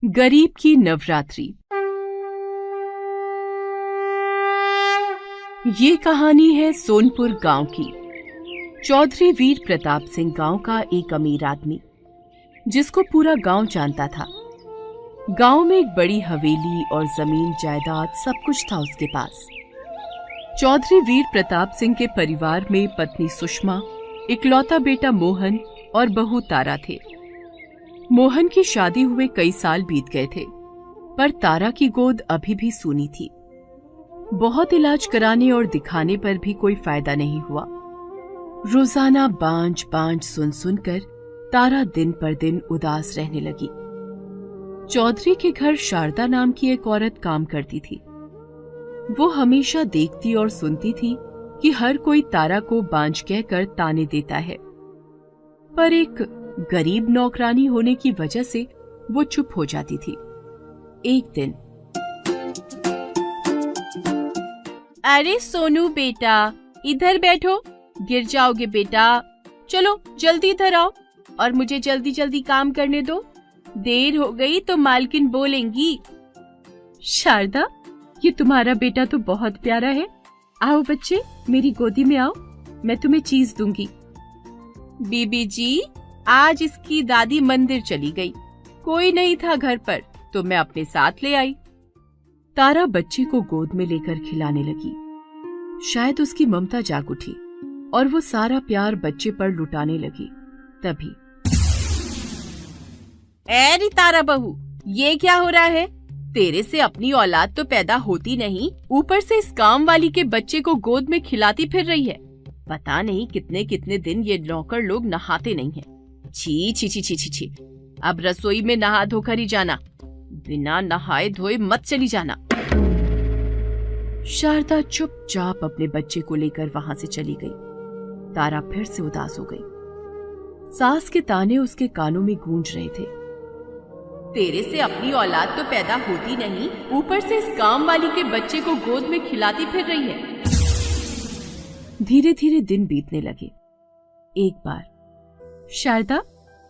गरीब की नवरात्रि। ये कहानी है सोनपुर गांव की। चौधरी वीर प्रताप सिंह गांव का एक अमीर आदमी, जिसको पूरा गांव जानता था। गांव में एक बड़ी हवेली और जमीन जायदाद सब कुछ था उसके पास। चौधरी वीर प्रताप सिंह के परिवार में पत्नी सुषमा, इकलौता बेटा मोहन और बहू तारा थे। मोहन की शादी हुए कई साल बीत गए थे, पर तारा की गोद अभी भी सूनी थी। बहुत इलाज कराने और दिखाने पर भी कोई फायदा नहीं हुआ। रोजाना बांझ बांझ सुन सुनकर तारा दिन पर दिन उदास रहने लगी। चौधरी के घर शारदा नाम की एक औरत काम करती थी। वो हमेशा देखती और सुनती थी कि हर कोई तारा को बांझ कहकर ताने देता है, पर एक गरीब नौकरानी होने की वजह से वो चुप हो जाती थी। एक दिन, अरे सोनू बेटा, इधर बैठो, गिर जाओगे बेटा। चलो जल्दी इधर आओ और मुझे जल्दी जल्दी काम करने दो, देर हो गई तो मालकिन बोलेंगी। शारदा, ये तुम्हारा बेटा तो बहुत प्यारा है। आओ बच्चे, मेरी गोदी में आओ, मैं तुम्हें चीज दूंगी। बीबी जी, आज इसकी दादी मंदिर चली गई, कोई नहीं था घर पर, तो मैं अपने साथ ले आई। तारा बच्चे को गोद में लेकर खिलाने लगी। शायद उसकी ममता जाग उठी और वो सारा प्यार बच्चे पर लुटाने लगी। तभी, ऐ तारा बहू, ये क्या हो रहा है? तेरे से अपनी औलाद तो पैदा होती नहीं, ऊपर से इस काम वाली के बच्चे को गोद में खिलाती फिर रही है। पता नहीं कितने कितने दिन ये नौकर लोग नहाते नहीं हैं। छी छी छी छी छी छी। अब रसोई में नहा धोकर ही जाना, बिना नहाए धोए मत चली जाना। शारदा चुपचाप अपने बच्चे को लेकर वहां से चली गई। तारा फिर से उदास हो गई। सास के ताने उसके कानों में गूंज रहे थे। तेरे से अपनी औलाद तो पैदा होती नहीं, ऊपर से इस काम वाली के बच्चे को गोद में खिलाती फिर रही है। धीरे धीरे दिन बीतने लगे। एक बार, शारदा,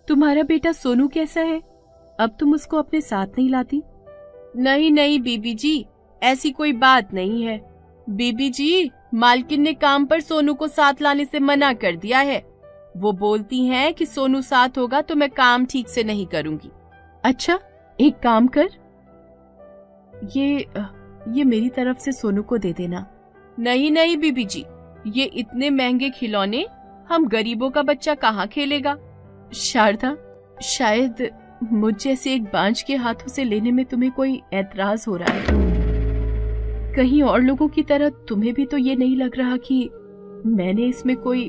तुम्हारा बेटा सोनू कैसा है? अब तुम उसको अपने साथ नहीं लाती? नहीं नहीं बीबी जी, ऐसी कोई बात नहीं है। बीबी जी, मालकिन ने काम पर सोनू को साथ लाने से मना कर दिया है। वो बोलती हैं कि सोनू साथ होगा तो मैं काम ठीक से नहीं करूंगी। अच्छा, एक काम कर, ये मेरी तरफ से सोनू को दे देना। नहीं नहीं बीबी जी, ये इतने महंगे खिलौने हम गरीबों का बच्चा कहाँ खेलेगा। शारदा, शायद मुझ जैसे एक बांझ के हाथों से लेने में तुम्हें कोई ऐतराज हो रहा है। कहीं और लोगों की तरह तुम्हें भी तो ये नहीं लग रहा कि मैंने इसमें कोई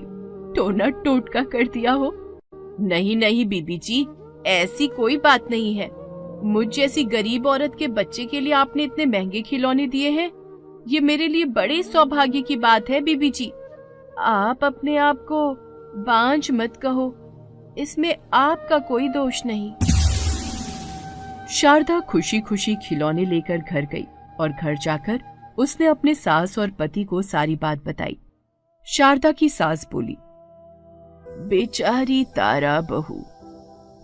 टोना टोटका कर दिया हो? नहीं नहीं बीबी जी, ऐसी कोई बात नहीं है। मुझ जैसी गरीब औरत के बच्चे के लिए आपने इतने महंगे खिलौने दिए हैं, ये मेरे लिए बड़े सौभाग्य की बात है बीबी जी। आप अपने आप को बांझ मत कहो, इसमें आपका कोई दोष नहीं। शारदा खुशी खुशी खिलौने लेकर घर गई और घर जाकर उसने अपने सास और पति को सारी बात बताई। शारदा की सास बोली, बेचारी तारा बहू,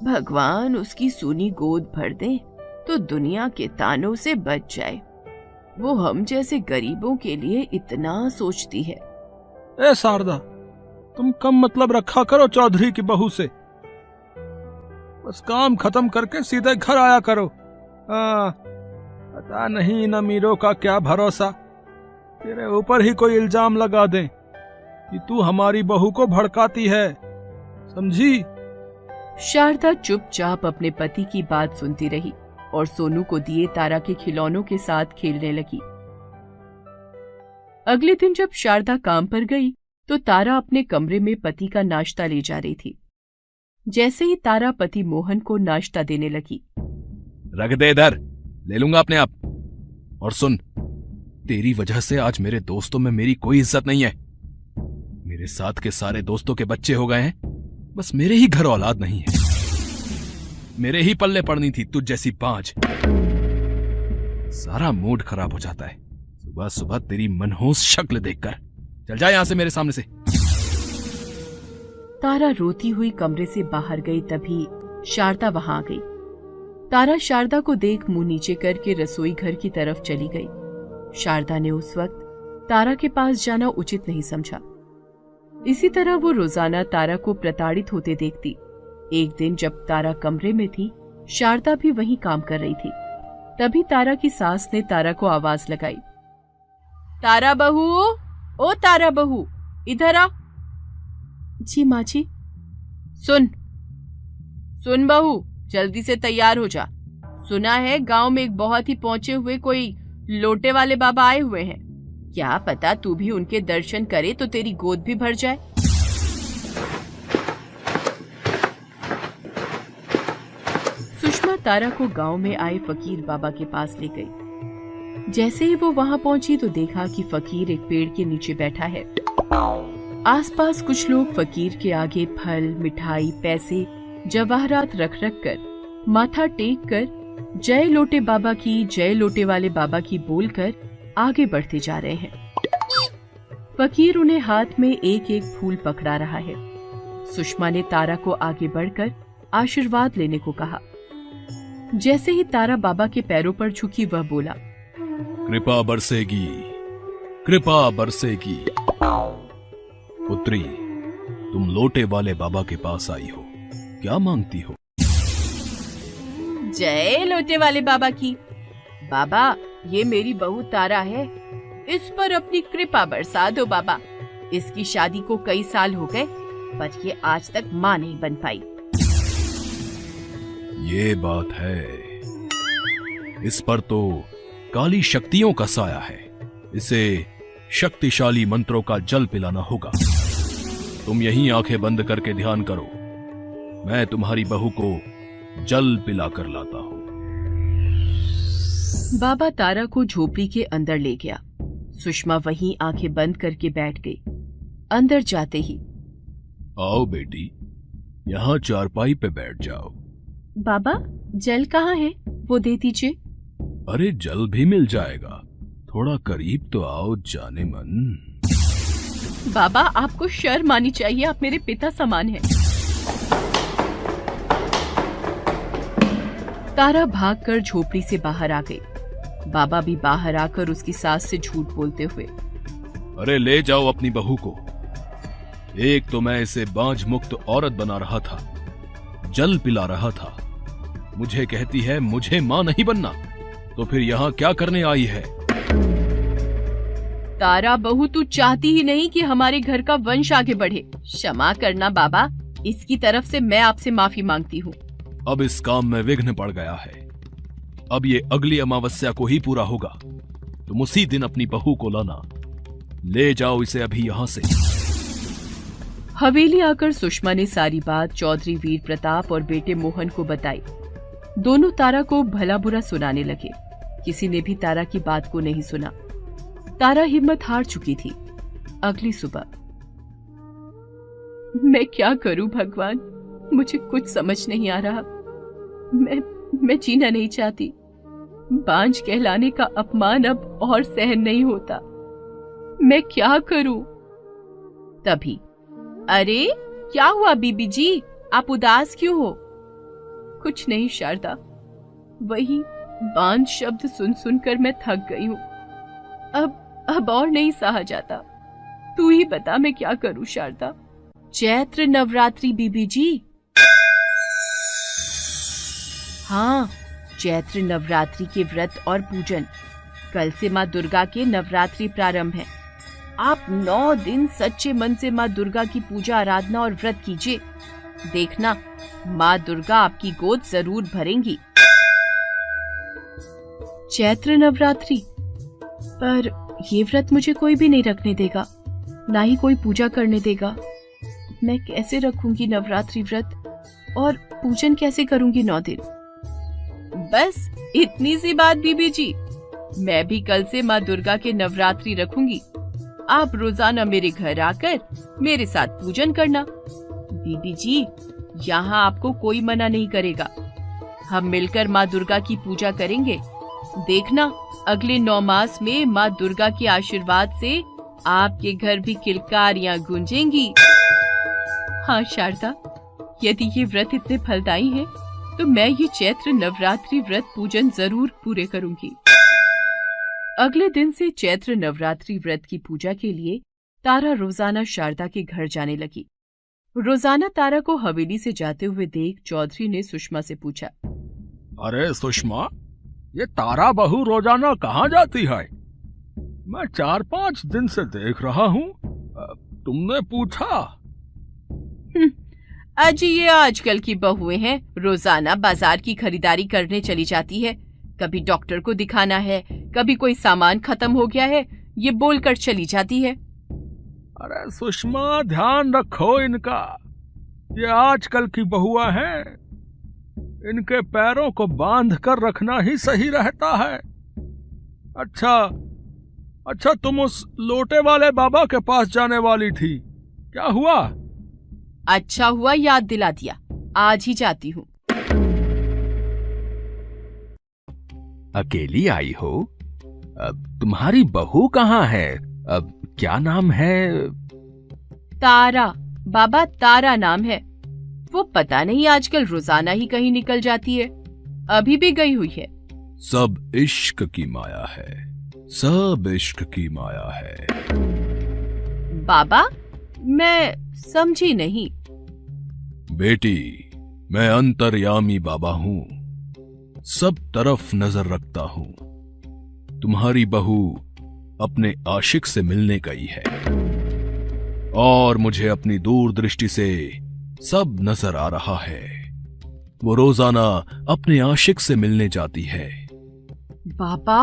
भगवान उसकी सूनी गोद भर दे तो दुनिया के तानों से बच जाए। वो हम जैसे गरीबों के लिए इतना सोचती है। ए शारदा, तुम कम मतलब रखा करो चौधरी की बहू से। बस काम खत्म करके सीधे घर आया करो। पता नहीं इन अमीरों का क्या भरोसा, तेरे ऊपर ही कोई इल्जाम लगा दें कि तू हमारी बहू को भड़काती है, समझी? शारदा चुपचाप अपने पति की बात सुनती रही और सोनू को दिए तारा के खिलौनों के साथ खेलने लगी। अगले दिन जब शारदा काम पर गई तो तारा अपने कमरे में पति का नाश्ता ले जा रही थी। जैसे ही तारा पति मोहन को नाश्ता देने लगी, रख दे इधर, ले लूंगा अपने आप। और सुन, तेरी वजह से आज मेरे दोस्तों में मेरी कोई इज्जत नहीं है। मेरे साथ के सारे दोस्तों के बच्चे हो गए हैं, बस मेरे ही घर औलाद नहीं है। मेरे ही पल्ले पड़नी थी तुझ जैसी बांझ। सारा मूड खराब हो जाता है सुबह सुबह तेरी मनहूस शक्ल देखकर। चल जा यहां से मेरे सामने से। तारा रोती हुई कमरे से बाहर गई, तभी शारदा वहां आ गई। तारा शारदा को देख मुंह नीचे करके रसोई घर की तरफ चली गई। शारदा ने उस वक्त तारा के पास जाना उचित नहीं समझा। इसी तरह वो रोजाना तारा को प्रताड़ित होते देखती। एक दिन जब तारा कमरे में थी, शारदा भी वहीं काम कर रही थी। तभी तारा की सास ने तारा को आवाज लगाई, तारा बहू, ओ तारा बहू, इधर आ। जी माँ जी। सुन बहू, जल्दी से तैयार हो जा। सुना है गांव में एक बहुत ही पहुंचे हुए कोई लोटे वाले बाबा आए हुए हैं। क्या पता तू भी उनके दर्शन करे तो तेरी गोद भी भर जाए। सुषमा तारा को गांव में आए फकीर बाबा के पास ले गई। जैसे ही वो वहां पहुंची तो देखा कि फकीर एक पेड़ के नीचे बैठा है। आसपास कुछ लोग फकीर के आगे फल, मिठाई, पैसे, जवाहरात रख रख कर, माथा टेक कर जय लोटे बाबा की, जय लोटे वाले बाबा की बोलकर आगे बढ़ते जा रहे हैं। फकीर उन्हें हाथ में एक एक फूल पकड़ा रहा है। सुषमा ने तारा को आगे बढ़कर आशीर्वाद लेने को कहा। जैसे ही तारा बाबा के पैरों पर झुकी, वह बोला, कृपा बरसेगी, कृपा बरसेगी। पुत्री, तुम लोटे वाले बाबा के पास आई हो, क्या मांगती हो? जय लोटे वाले बाबा की। बाबा, ये मेरी बहू तारा है, इस पर अपनी कृपा बरसा दो बाबा। इसकी शादी को कई साल हो गए, पर ये आज तक मां नहीं बन पाई। ये बात है, इस पर तो काली शक्तियों का साया है। इसे शक्तिशाली मंत्रों का जल पिलाना होगा। तुम यहीं आंखें बंद करके ध्यान करो, मैं तुम्हारी बहू को जल पिला कर लाता हूं। बाबा तारा को झोपड़ी के अंदर ले गया। सुषमा वहीं आंखें बंद करके बैठ गई। अंदर जाते ही, आओ बेटी, यहाँ चारपाई पे बैठ जाओ। बाबा, जल कहाँ है? वो दे दीजिए। अरे जल भी मिल जाएगा, थोड़ा करीब तो आओ जाने मन। बाबा, आपको शर्म आनी चाहिए, आप मेरे पिता समान हैं। तारा भागकर झोपड़ी से बाहर आ गई। बाबा भी बाहर आकर उसकी सास से झूठ बोलते हुए, अरे ले जाओ अपनी बहू को। एक तो मैं इसे बांझ मुक्त औरत बना रहा था, जल पिला रहा था, मुझे कहती है मुझे मां नहीं बनना, तो फिर यहाँ क्या करने आई है? तारा बहू, तू चाहती ही नहीं कि हमारे घर का वंश आगे बढ़े। क्षमा करना बाबा, इसकी तरफ से मैं आपसे माफी मांगती हूँ। अब इस काम में विघ्न पड़ गया है। अब ये अगली अमावस्या को ही पूरा होगा। तुम उसी दिन अपनी बहू को लाना। ले जाओ इसे अभी यहाँ से। हवेली आकर सुषमा ने सारी बात चौधरी वीर प्रताप और बेटे मोहन को बताई। दोनों तारा को भला बुरा सुनाने लगे। किसी ने भी तारा की बात को नहीं सुना। तारा हिम्मत हार चुकी थी। अगली सुबह, मैं क्या करूं भगवान, मुझे कुछ समझ नहीं आ रहा। मैं जीना नहीं चाहती। बांझ कहलाने का अपमान अब और सहन नहीं होता। मैं क्या करूं? तभी, अरे क्या हुआ बीबी जी, आप उदास क्यों हो? कुछ नहीं शारदा, वही बांझ शब्द सुन सुनकर मैं थक गई हूं। अब और नहीं सहा जाता। तू ही बता मैं क्या करूं शारदा। चैत्र नवरात्रि बीबी जी। हाँ, चैत्र नवरात्रि के व्रत और पूजन। कल से माँ दुर्गा के नवरात्रि प्रारंभ है। आप 9 दिन सच्चे मन से माँ दुर्गा की पूजा, आराधना और व्रत कीजिए। देखना, माँ दुर्गा आपकी गोद जरूर भरेंगी। चैत्र नवरात्रि? पर ये व्रत मुझे कोई भी नहीं रखने देगा, ना ही कोई पूजा करने देगा। मैं कैसे रखूंगी नवरात्रि व्रत और पूजन कैसे करूंगी 9 दिन? बस इतनी सी बात बीबी जी। मैं भी कल से माँ दुर्गा के नवरात्रि रखूंगी। आप रोजाना मेरे घर आकर मेरे साथ पूजन करना। बीबी जी, यहाँ आपको कोई मना नहीं करेगा। हम मिलकर माँ दुर्गा की पूजा करेंगे। देखना, अगले 9 मास में माँ दुर्गा के आशीर्वाद से आपके घर भी किलकारियां गूंजेंगी। हाँ शारदा, यदि ये व्रत इतने फलदायी हैं, तो मैं ये चैत्र नवरात्रि व्रत पूजन जरूर पूरे करूंगी। अगले दिन से चैत्र नवरात्रि व्रत की पूजा के लिए तारा रोजाना शारदा के घर जाने लगी। रोजाना तारा को हवेली से जाते हुए देख चौधरी ने सुषमा से पूछा, अरे सुषमा, ये तारा बहू रोजाना कहाँ जाती है? मैं 4-5 दिन से देख रहा हूँ, तुमने पूछा? अजी ये आजकल की बहुएं हैं, रोजाना बाजार की खरीदारी करने चली जाती है। कभी डॉक्टर को दिखाना है, कभी कोई सामान खत्म हो गया है, ये बोलकर चली जाती है। अरे सुषमा, ध्यान रखो इनका, ये आजकल की बहुआ हैं, इनके पैरों को बांध कर रखना ही सही रहता है। अच्छा तुम उस लोटे वाले बाबा के पास जाने वाली थी, क्या हुआ? अच्छा हुआ याद दिला दिया, आज ही जाती हूँ। अकेली आई हो? अब तुम्हारी बहू कहाँ है? अब क्या नाम है? तारा, बाबा तारा नाम है। वो पता नहीं आजकल रोजाना ही कहीं निकल जाती है, अभी भी गई हुई है। सब इश्क की माया है, सब इश्क की माया है। बाबा, मैं समझी नहीं। बेटी, मैं अंतर्यामी बाबा हूं, सब तरफ नजर रखता हूं। तुम्हारी बहू अपने आशिक से मिलने गई है और मुझे अपनी दूरदृष्टि से सब नजर आ रहा है। वो रोजाना अपने आशिक से मिलने जाती है। बाबा,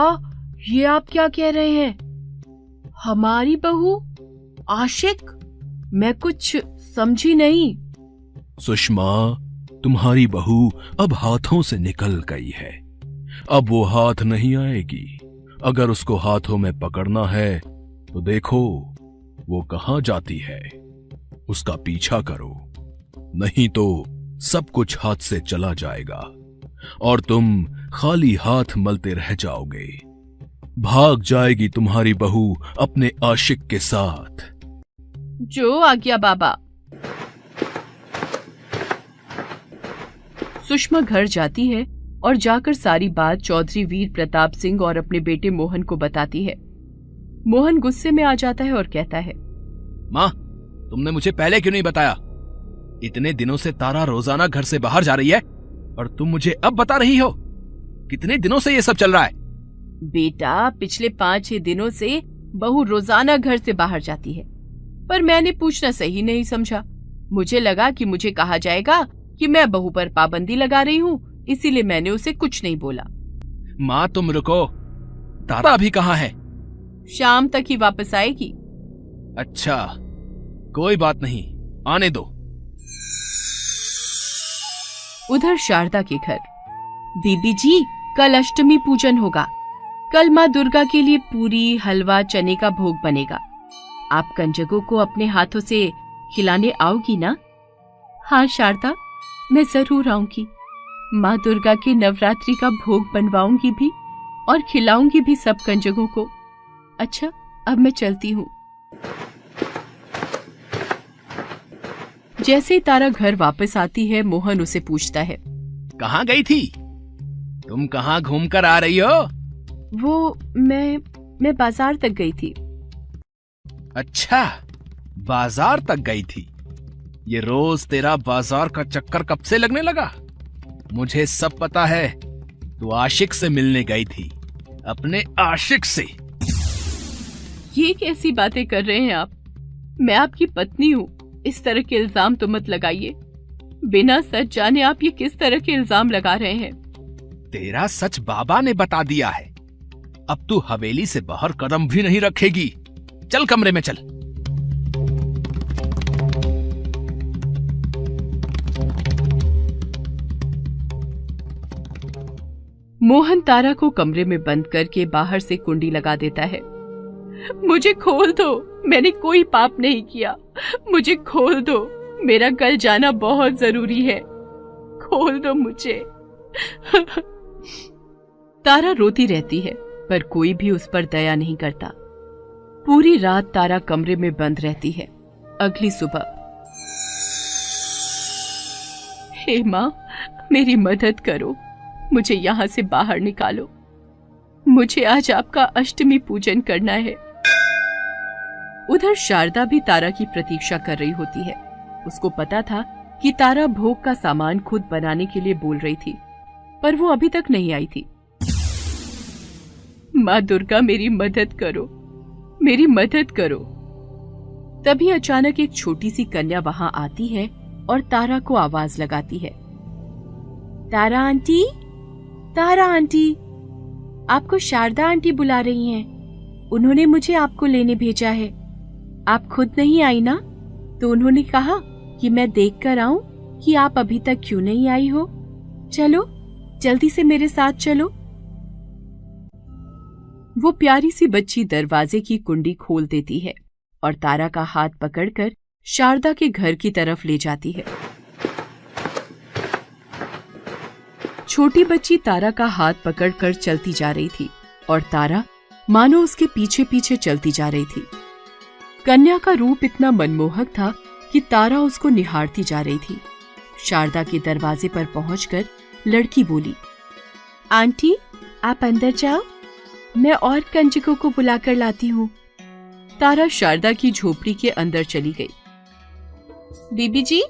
ये आप क्या कह रहे हैं? हमारी बहू आशिक? मैं कुछ समझी नहीं। सुषमा, तुम्हारी बहू अब हाथों से निकल गई है, अब वो हाथ नहीं आएगी। अगर उसको हाथों में पकड़ना है तो देखो वो कहां जाती है, उसका पीछा करो, नहीं तो सब कुछ हाथ से चला जाएगा और तुम खाली हाथ मलते रह जाओगे। भाग जाएगी तुम्हारी बहू अपने आशिक के साथ। जो आज्ञा बाबा। सुषमा घर जाती है और जाकर सारी बात चौधरी वीर प्रताप सिंह और अपने बेटे मोहन को बताती है। मोहन गुस्से में आ जाता है और कहता है, माँ, तुमने मुझे पहले क्यों नहीं बताया? इतने दिनों से तारा रोजाना घर से बाहर जा रही है और तुम मुझे अब बता रही हो? कितने दिनों से ये सब चल रहा है? बेटा, पिछले 5-6 दिनों से बहू रोजाना घर से बाहर जाती है, पर मैंने पूछना सही नहीं समझा। मुझे लगा कि मुझे कहा जाएगा कि मैं बहू पर पाबंदी लगा रही हूँ, इसीलिए मैंने उसे कुछ नहीं बोला। माँ तुम रुको, तारा अभी कहाँ है? शाम तक ही वापस आएगी। अच्छा, कोई बात नहीं, आने दो। उधर शारदा के घर, दीदी जी, कल अष्टमी पूजन होगा। कल माँ दुर्गा के लिए पूरी, हलवा, चने का भोग बनेगा। आप कंजकों को अपने हाथों से खिलाने आओगी ना? हाँ शारदा, मैं जरूर आऊंगी। माँ दुर्गा के नवरात्रि का भोग बनवाऊंगी भी और खिलाऊंगी भी सब कंजकों को। अच्छा, अब मैं चलती हूँ। जैसे ही तारा घर वापस आती है, मोहन उसे पूछता है, कहाँ गई थी? तुम कहाँ घूम कर आ रही हो? वो मैं बाजार तक गई थी। अच्छा, बाजार तक गई थी। ये रोज तेरा बाजार का चक्कर कब से लगने लगा? मुझे सब पता है, तू आशिक से मिलने गई थी, अपने आशिक से। ये कैसी बातें कर रहे हैं आप? मैं आपकी पत्नी हूँ, इस तरह के इल्जाम तो मत लगाइए। बिना सच जाने आप ये किस तरह के इल्जाम लगा रहे हैं? तेरा सच बाबा ने बता दिया है। अब तू हवेली से बाहर कदम भी नहीं रखेगी। चल कमरे में चल। मोहन तारा को कमरे में बंद करके बाहर से कुंडी लगा देता है। मुझे खोल दो, मैंने कोई पाप नहीं किया। मुझे खोल दो, मेरा कल जाना बहुत जरूरी है। खोल दो मुझे। तारा रोती रहती है, पर कोई भी उस पर दया नहीं करता। पूरी रात तारा कमरे में बंद रहती है। अगली सुबह, हे माँ, मेरी मदद करो, मुझे यहाँ से बाहर निकालो। मुझे आज आपका अष्टमी पूजन करना है। उधर शारदा भी तारा की प्रतीक्षा कर रही होती है। उसको पता था कि तारा भोग का सामान खुद बनाने के लिए बोल रही थी, पर वो अभी तक नहीं आई थी। माँ दुर्गा, मेरी मदद करो, मेरी मदद करो। तभी अचानक एक छोटी सी कन्या वहां आती है और तारा को आवाज लगाती है। तारा आंटी, तारा आंटी, आपको शारदा आंटी बुला रही हैं। उन्होंने मुझे आपको लेने भेजा है। आप खुद नहीं आई ना, तो उन्होंने कहा कि मैं देख कर आऊं कि आप अभी तक क्यों नहीं आई हो। चलो, जल्दी से मेरे साथ चलो। वो प्यारी सी बच्ची दरवाजे की कुंडी खोल देती है और तारा का हाथ पकड़कर शारदा के घर की तरफ ले जाती है। छोटी बच्ची तारा का हाथ पकड़कर चलती जा रही थी और तारा मानो उसके पीछे पीछे चलती जा रही थी। कन्या का रूप इतना मनमोहक था कि तारा उसको निहारती जा रही थी। शारदा के दरवाजे पर पहुंचकर लड़की बोली, आंटी, आप अंदर जाओ, मैं और कंजकों को बुलाकर लाती हूँ। तारा शारदा की झोपड़ी के अंदर चली गई। बीबी जी,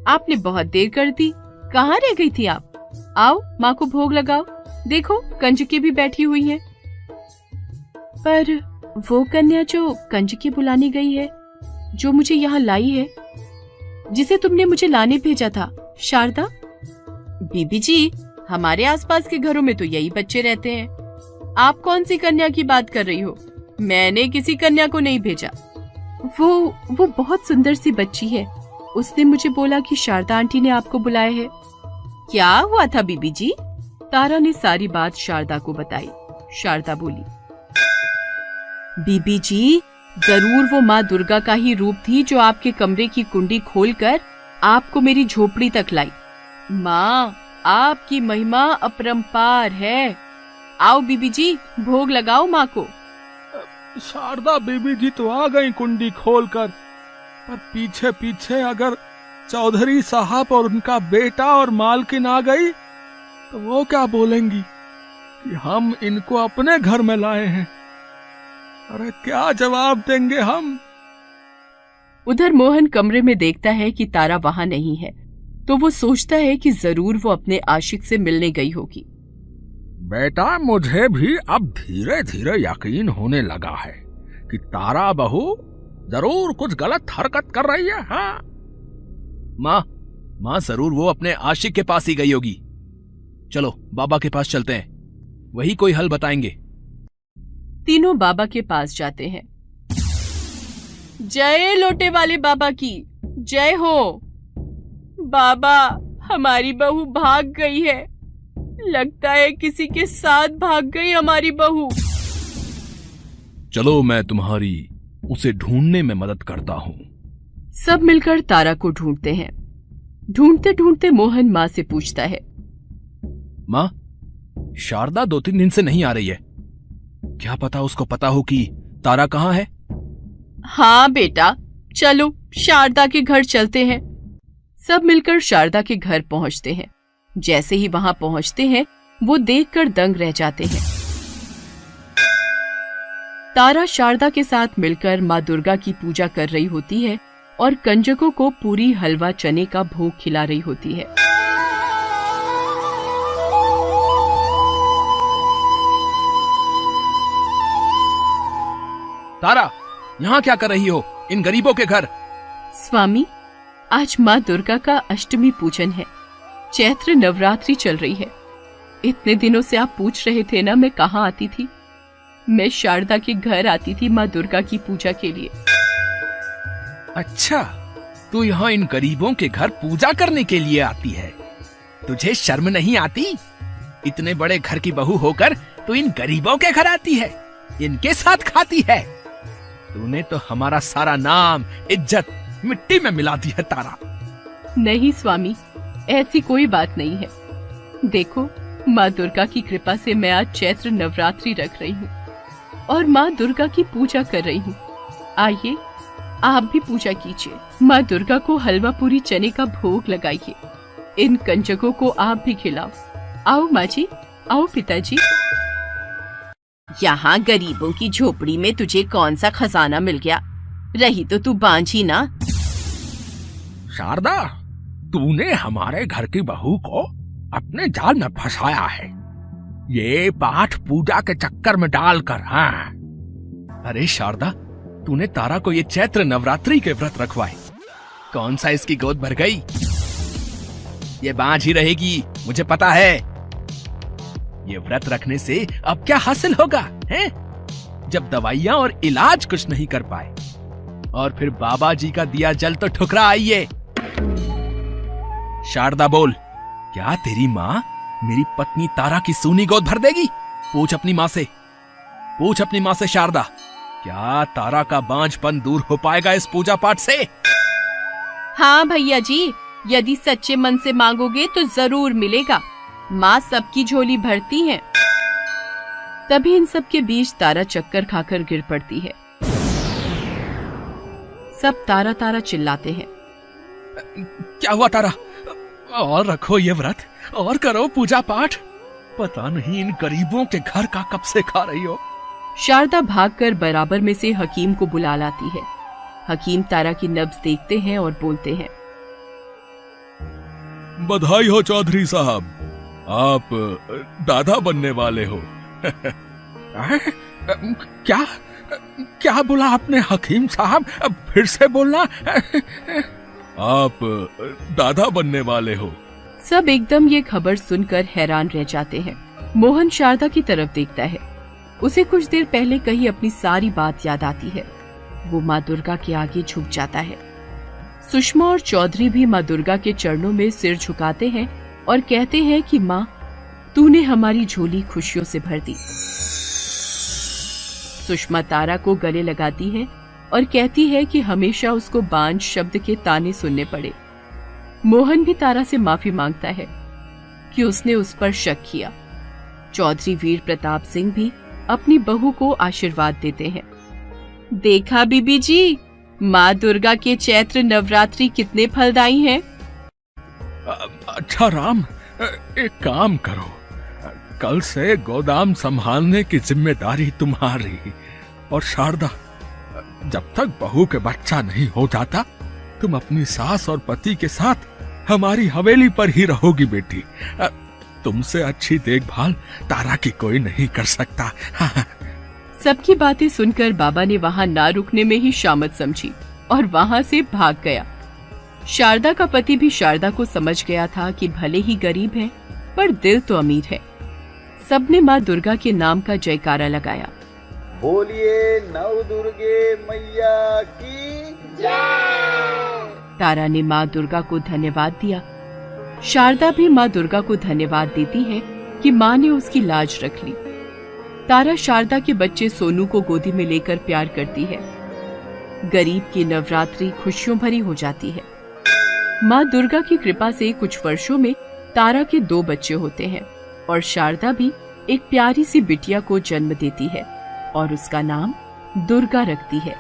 आपने बहुत देर कर दी, कहाँ रह गई थी आप? आओ, माँ को भोग लगाओ। देखो, कंजकी भी बैठी हुई है। पर वो कन्या जो कंजकी बुलाने गई है, जो मुझे यहाँ लाई है, जिसे तुमने मुझे लाने भेजा था, शारदा? बीबी जी, हमारे आसपास के घरों में तो यही बच्चे रहते हैं। आप कौन सी कन्या की बात कर रही हो? मैंने किसी कन्या को नहीं भेजा। वो बहुत सुंदर सी बच्ची है। उसने मुझे बोला कि शारदा आंटी ने आपको बुलाया है। क्या हुआ था बीबी जी? तारा ने सारी बात शारदा को बताई। शारदा बोली, बीबी जी, जरूर वो माँ दुर्गा का ही रूप थी जो आपके कमरे की कुंडी खोलकर आपको मेरी झोपड़ी तक लाई। माँ, आपकी महिमा अपरंपार है। आओ बीबी जी, भोग लगाओ माँ को। शारदा बीबी जी तो आ गई कुंडी खोलकर, पर पीछे पीछे अगर चौधरी साहब और उनका बेटा और मालकिन आ गई तो वो क्या बोलेंगी कि हम इनको अपने घर में लाए हैं। अरे क्या जवाब देंगे हम। उधर मोहन कमरे में देखता है कि तारा वहां नहीं है, तो वो सोचता है कि जरूर वो अपने आशिक से मिलने गई होगी। बेटा, मुझे भी अब धीरे धीरे यकीन होने लगा है कि तारा बहू जरूर कुछ गलत हरकत कर रही है। हाँ माँ जरूर वो अपने आशिक के पास ही गई होगी। चलो बाबा के पास चलते हैं, वही कोई हल बताएंगे। तीनों बाबा के पास जाते हैं। जय लोटे वाले बाबा की जय हो। बाबा, हमारी बहू भाग गई है। लगता है किसी के साथ भाग गई हमारी बहू। चलो मैं तुम्हारी उसे ढूंढने में मदद करता हूँ। सब मिलकर तारा को ढूंढते हैं। ढूंढते ढूंढते मोहन माँ से पूछता है, माँ, शारदा 2-3 दिन से नहीं आ रही है। क्या पता उसको पता हो कि तारा कहाँ है? हाँ बेटा, चलो शारदा के घर चलते हैं। सब मिलकर शारदा के घर पहुंचते हैं। जैसे ही वहां पहुंचते हैं, वो देखकर दंग रह जाते हैं। तारा शारदा के साथ मिलकर माँ दुर्गा की पूजा कर रही होती है और कंजकों को पूरी हलवा चने का भोग खिला रही होती है। तारा, यहाँ क्या कर रही हो इन गरीबों के घर? स्वामी, आज माँ दुर्गा का अष्टमी पूजन है। चैत्र नवरात्रि चल रही है। इतने दिनों से आप पूछ रहे थे ना मैं कहाँ आती थी। मैं शारदा के घर आती थी माँ दुर्गा की पूजा के लिए। अच्छा, तू यहाँ इन गरीबों के घर पूजा करने के लिए आती है? तुझे शर्म नहीं आती? इतने बड़े घर की बहू होकर तू इन गरीबों के घर आती है, इनके साथ खाती है। तूने तो हमारा सारा नाम इज्जत मिट्टी में मिला दी है तारा। नहीं स्वामी, ऐसी कोई बात नहीं है। देखो, माँ दुर्गा की कृपा से मैं आज चैत्र नवरात्रि रख रही हूँ और माँ दुर्गा की पूजा कर रही हूँ। आइए, आप भी पूजा कीजिए। माँ दुर्गा को हलवा पूरी चने का भोग लगाइए इन कंजकों को आप भी खिलाओ। आओ माँ जी, आओ पिताजी। यहाँ गरीबों की झोपड़ी में तुझे कौन सा खजाना मिल गया? रही तो तू बांझी ना। शारदा, तूने हमारे घर की बहू को अपने जाल में फंसाया है, ये पाठ पूजा के चक्कर में डालकर। हाँ, अरे शारदा, तूने तारा को ये चैत्र नवरात्रि के व्रत रखवाए, कौन सा इसकी गोद भर गई? ये बांझ ही रहेगी, मुझे पता है। ये व्रत रखने से अब क्या हासिल होगा, हैं? जब दवाइयां और इलाज कुछ नहीं कर पाए, और फिर बाबा जी का दिया जल तो ठुकरा आइए। शारदा बोल, क्या तेरी माँ मेरी पत्नी तारा की सूनी गोद भर देगी? पूछ अपनी माँ से, पूछ अपनी माँ से शारदा, क्या तारा का बांझपन दूर हो पाएगा इस पूजा पाठ से? हाँ भैया जी, यदि सच्चे मन से मांगोगे तो जरूर मिलेगा। माँ सबकी झोली भरती है। तभी इन सब के बीच तारा चक्कर खाकर गिर पड़ती है। सब तारा तारा चिल्लाते हैं। क्या हुआ तारा? और रखो ये व्रत, और करो पूजा पाठ। पता नहीं इन गरीबों के घर का कब से खा रही हो। शारदा भागकर बराबर में से हकीम को बुला लाती है। हकीम तारा की नब्ज देखते हैं और बोलते हैं, बधाई हो चौधरी साहब, आप दादा बनने वाले हो। क्या क्या बोला आपने हकीम साहब? फिर से बोलना। आप दादा बनने वाले हो। सब एकदम ये खबर सुनकर हैरान रह जाते हैं। मोहन शारदा की तरफ देखता है। उसे कुछ देर पहले कही अपनी सारी बात याद आती है। वो माँ दुर्गा के आगे झुक जाता है। सुषमा और चौधरी भी माँ दुर्गा के चरणों में सिर झुकाते हैं और कहते हैं कि माँ, तूने हमारी झोली खुशियों से भर दी। सुषमा तारा को गले लगाती है और कहती है कि हमेशा उसको बांझ शब्द के ताने सुनने पड़े। मोहन भी तारा से माफी मांगता है कि उसने उस पर शक किया। चौधरी वीर प्रताप सिंह भी अपनी बहू को आशीर्वाद देते हैं। देखा बीबी जी, माँ दुर्गा के चैत्र नवरात्रि कितने फलदायी हैं। अच्छा राम, एक काम करो, कल से गोदाम संभालने की जिम्मेदारी तुम्हारी। और शारदा, जब तक बहू के बच्चा नहीं हो जाता, तुम अपनी सास और पति के साथ हमारी हवेली पर ही रहोगी बेटी। तुमसे अच्छी देखभाल तारा की कोई नहीं कर सकता। सबकी बातें सुनकर बाबा ने वहां ना रुकने में ही शामत समझी और वहां से भाग गया। शारदा का पति भी शारदा को समझ गया था कि भले ही गरीब है पर दिल तो अमीर है। सबने माँ दुर्गा के नाम का जयकारा लगाया। बोलिए नव दुर्गे मैया की जय। तारा ने माँ दुर्गा को धन्यवाद दिया। शारदा भी माँ दुर्गा को धन्यवाद देती है कि माँ ने उसकी लाज रख ली। तारा शारदा के बच्चे सोनू को गोदी में लेकर प्यार करती है। गरीब की नवरात्रि खुशियों भरी हो जाती है। माँ दुर्गा की कृपा से कुछ वर्षों में तारा के 2 बच्चे होते हैं और शारदा भी एक प्यारी सी बिटिया को जन्म देती है और उसका नाम दुर्गा रखती है।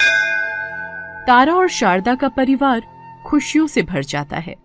तारा और शारदा का परिवार खुशियों से भर जाता है।